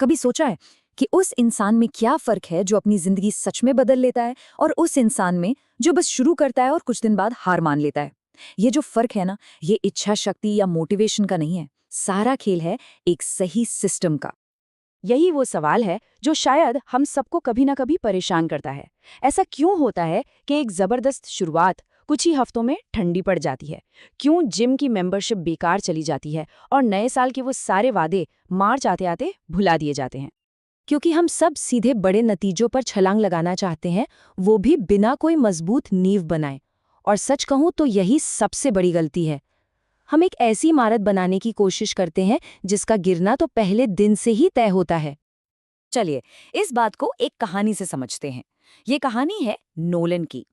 कभी सोचा है कि उस इंसान में क्या फर्क है जो अपनी जिंदगी सच में बदल लेता है और उस इंसान में जो बस शुरू करता है और कुछ दिन बाद हार मान लेता है? ये जो फर्क है ना, ये इच्छा शक्ति या मोटिवेशन का नहीं है। सारा खेल है एक सही सिस्टम का। यही वो सवाल है जो शायद हम सबको कभी ना कभी परेशान करता है। ऐसा क्यों होता है कि एक जबरदस्त शुरुआत कुछ ही हफ्तों में ठंडी पड़ जाती है? क्यों जिम की मेंबरशिप बेकार चली जाती है और नए साल के वो सारे वादे मार्च आते आते भुला दिए जाते हैं? क्योंकि हम सब सीधे बड़े नतीजों पर छलांग लगाना चाहते हैं, वो भी बिना कोई मजबूत नींव बनाए। और सच कहूं तो यही सबसे बड़ी गलती है। हम एक ऐसी इमारत बनाने की कोशिश करते हैं जिसका गिरना तो पहले दिन से ही तय होता है। चलिए, इस बात को एक कहानी से समझते हैं। ये कहानी है नोलन की।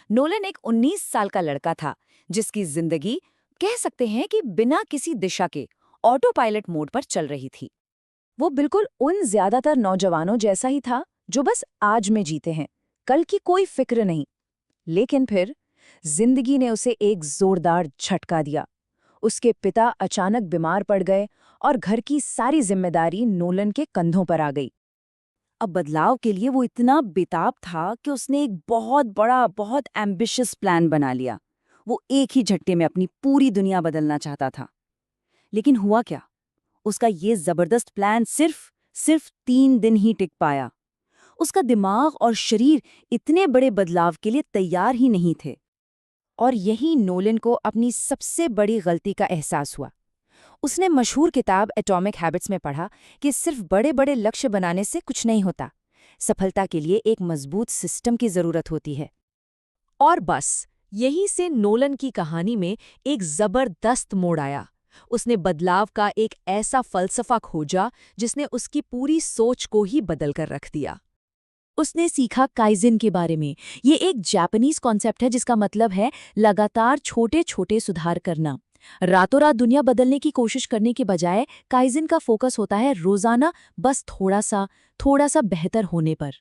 नोलन एक 19 साल का लड़का था जिसकी जिंदगी कह सकते हैं कि बिना किसी दिशा के ऑटो पायलट मोड पर चल रही थी। वो बिल्कुल उन ज्यादातर नौजवानों जैसा ही था जो बस आज में जीते हैं, कल की कोई फिक्र नहीं। लेकिन फिर जिंदगी ने उसे एक जोरदार झटका दिया। उसके पिता अचानक बीमार पड़ गए और घर की सारी जिम्मेदारी नोलन के कंधों पर आ गई। अब बदलाव के लिए वो इतना बेताब था कि उसने एक बहुत बड़ा, बहुत एम्बिशियस प्लान बना लिया। वो एक ही झटके में अपनी पूरी दुनिया बदलना चाहता था। लेकिन हुआ क्या? उसका ये जबरदस्त प्लान सिर्फ 3 दिन ही टिक पाया। उसका दिमाग और शरीर इतने बड़े बदलाव के लिए तैयार ही नहीं थे। और यही नोलन को अपनी सबसे बड़ी गलती का एहसास हुआ। उसने मशहूर किताब एटॉमिक हैबिट्स में पढ़ा कि सिर्फ बड़े बड़े लक्ष्य बनाने से कुछ नहीं होता। सफलता के लिए एक मजबूत सिस्टम की जरूरत होती है। और बस यहीं से नोलन की कहानी में एक जबरदस्त मोड़ आया। उसने बदलाव का एक ऐसा फलसफा खोजा जिसने उसकी पूरी सोच को ही बदल कर रख दिया। उसने सीखा काइज़न के बारे में। ये एक जापानीज कॉन्सेप्ट है जिसका मतलब है लगातार छोटे छोटे सुधार करना। रातों रात दुनिया बदलने की कोशिश करने के बजाय काइज़न का फोकस होता है रोजाना बस थोड़ा सा बेहतर होने पर।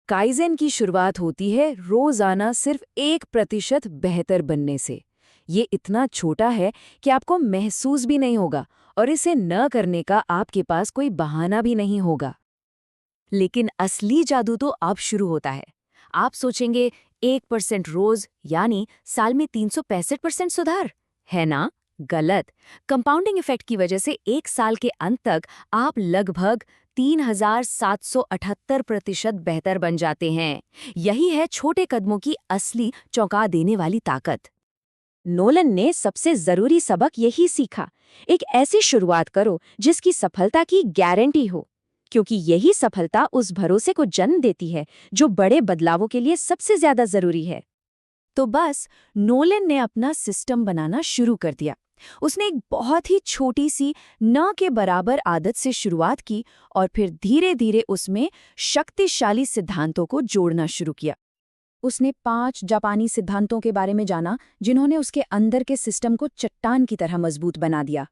काइज़ेन की शुरुआत होती है रोजाना सिर्फ 1% बेहतर बनने से। ये इतना छोटा है कि आपको महसूस भी नहीं होगा और इसे न करने का आपके पास कोई बहाना भी नहीं होगा। लेकिन असली जादू तो अब शुरू होता है। आप सोचेंगे 1% रोज यानी साल में 365% सुधार, है ना? गलत। कंपाउंडिंग इफेक्ट की वजह से एक साल के अंत तक आप लगभग 3778% बेहतर बन जाते हैं। यही है छोटे कदमों की असली चौंका देने वाली ताकत। नोलन ने सबसे जरूरी सबक यही सीखा। एक ऐसी शुरुआत करो जिसकी सफलता की गारंटी हो, क्योंकि यही सफलता उस भरोसे को जन्म देती है जो बड़े बदलावों के लिए सबसे ज्यादा जरूरी है। तो बस नोलन ने अपना सिस्टम बनाना शुरू कर दिया। उसने एक बहुत ही छोटी सी न के बराबर आदत से शुरुआत की और फिर धीरे धीरे उसमें शक्तिशाली सिद्धांतों को जोड़ना शुरू किया। उसने 5 जापानी सिद्धांतों के बारे में जाना जिन्होंने उसके अंदर के सिस्टम को चट्टान की तरह मजबूत बना दिया।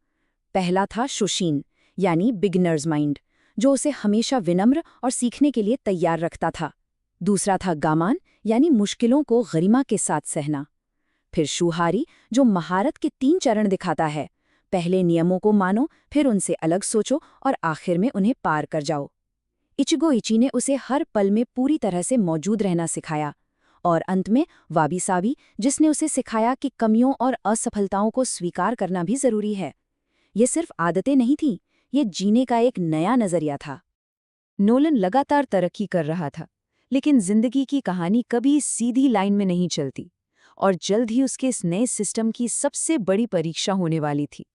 पहला था शोशिन, यानी बिगिनर्स माइंड, जो उसे हमेशा विनम्र और सीखने के लिए तैयार रखता था। दूसरा था गामान, यानी मुश्किलों को गरिमा के साथ सहना। फिर शुहारी, जो महारत के 3 चरण दिखाता है। पहले नियमों को मानो, फिर उनसे अलग सोचो और आखिर में उन्हें पार कर जाओ। इचिगो इची ने उसे हर पल में पूरी तरह से मौजूद रहना सिखाया। और अंत में वाबी साबी, जिसने उसे सिखाया कि कमियों और असफलताओं को स्वीकार करना भी जरूरी है। ये सिर्फ आदतें नहीं थीं, ये जीने का एक नया नजरिया था। नोलन लगातार तरक्की कर रहा था, लेकिन जिंदगी की कहानी कभी सीधी लाइन में नहीं चलती और जल्द ही उसके इस नए सिस्टम की सबसे बड़ी परीक्षा होने वाली थी।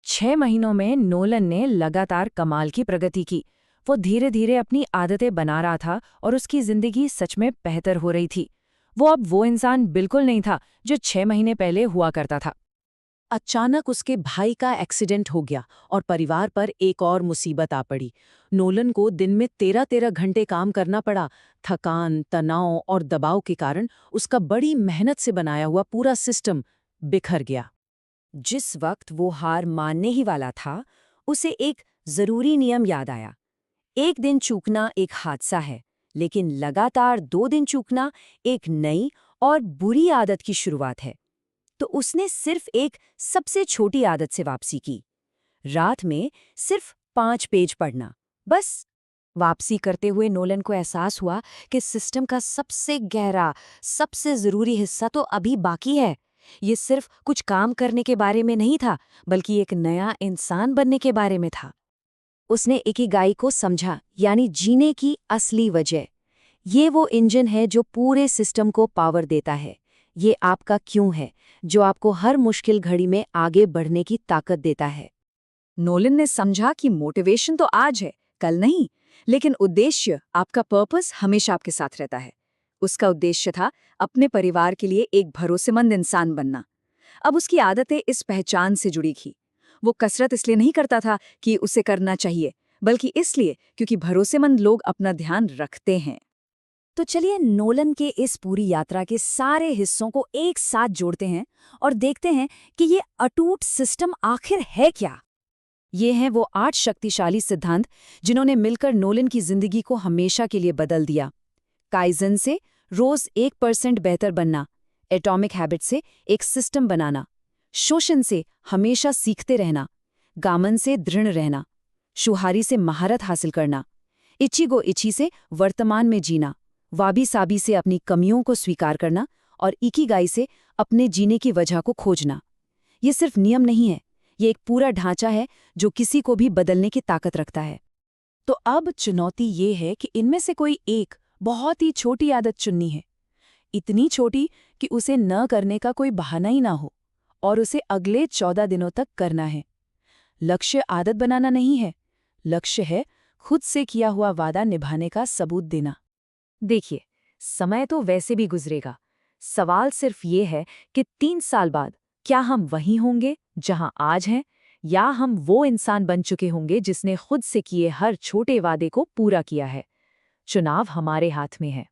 6 महीनों में नोलन ने लगातार कमाल की प्रगति की। वो धीरे धीरे अपनी आदतें बना रहा था और उसकी जिंदगी सच में बेहतर हो रही थी। वो अब वो इंसान बिल्कुल नहीं था जो 6 महीने पहले हुआ करता था। अचानक उसके भाई का एक्सीडेंट हो गया और परिवार पर एक और मुसीबत आ पड़ी। नोलन को दिन में 13-13 घंटे काम करना पड़ा। थकान, तनाव और दबाव के कारण उसका बड़ी मेहनत से बनाया हुआ पूरा सिस्टम बिखर गया। जिस वक्त वो हार मानने ही वाला था, उसे एक जरूरी नियम याद आया। एक दिन चूकना एक हादसा है, लेकिन लगातार 2 दिन चूकना एक नई और बुरी आदत की शुरुआत है। तो उसने सिर्फ एक सबसे छोटी आदत से वापसी की। रात में सिर्फ 5 पेज पढ़ना, बस वापसी करते हुए नोलन को एहसास हुआ कि सिस्टम का सबसे गहरा, सबसे जरूरी हिस्सा तो अभी बाकी है। ये सिर्फ कुछ काम करने के बारे में नहीं था, बल्कि एक नया इंसान बनने के बारे में था। उसने इकिगाई को समझा, यानी जीने की असली वजह। ये वो इंजन है जो पूरे सिस्टम को पावर देता है। ये आपका क्यों है, जो आपको हर मुश्किल घड़ी में आगे बढ़ने की ताकत देता है। नोलन ने समझा कि मोटिवेशन तो आज है, कल नहीं, लेकिन उद्देश्य, आपका पर्पस हमेशा आपके साथ रहता है। उसका उद्देश्य था अपने परिवार के लिए एक भरोसेमंद इंसान बनना। अब उसकी आदतें इस पहचान से जुड़ी थी। वो कसरत इसलिए नहीं करता था कि उसे करना चाहिए, बल्कि इसलिए क्योंकि भरोसेमंद लोग अपना ध्यान रखते हैं। तो चलिए नोलन के इस पूरी यात्रा के सारे हिस्सों को एक साथ जोड़ते हैं और देखते हैं कि ये अटूट सिस्टम आखिर है क्या। ये हैं वो 8 शक्तिशाली सिद्धांत जिन्होंने मिलकर नोलन की जिंदगी को हमेशा के लिए बदल दिया। काइजन से रोज 1% बेहतर बनना, एटॉमिक हैबिट से एक सिस्टम बनाना, शोशन से हमेशा सीखते रहना, गामन से दृढ़ रहना, शुहारी से महारत हासिल करना, इचिगो इची से वर्तमान में जीना, वाबी साबी से अपनी कमियों को स्वीकार करना और इकिगाई से अपने जीने की वजह को खोजना। ये सिर्फ नियम नहीं है, ये एक पूरा ढांचा है जो किसी को भी बदलने की ताकत रखता है। तो अब चुनौती ये है कि इनमें से कोई एक बहुत ही छोटी आदत चुननी है, इतनी छोटी कि उसे न करने का कोई बहाना ही ना हो, और उसे अगले 14 दिनों तक करना है। लक्ष्य आदत बनाना नहीं है, लक्ष्य है खुद से किया हुआ वादा निभाने का सबूत देना। देखिए, समय तो वैसे भी गुजरेगा। सवाल सिर्फ ये है कि 3 साल बाद क्या हम वहीं होंगे जहां आज हैं, या हम वो इंसान बन चुके होंगे जिसने खुद से किए हर छोटे वादे को पूरा किया है। चुनाव हमारे हाथ में है।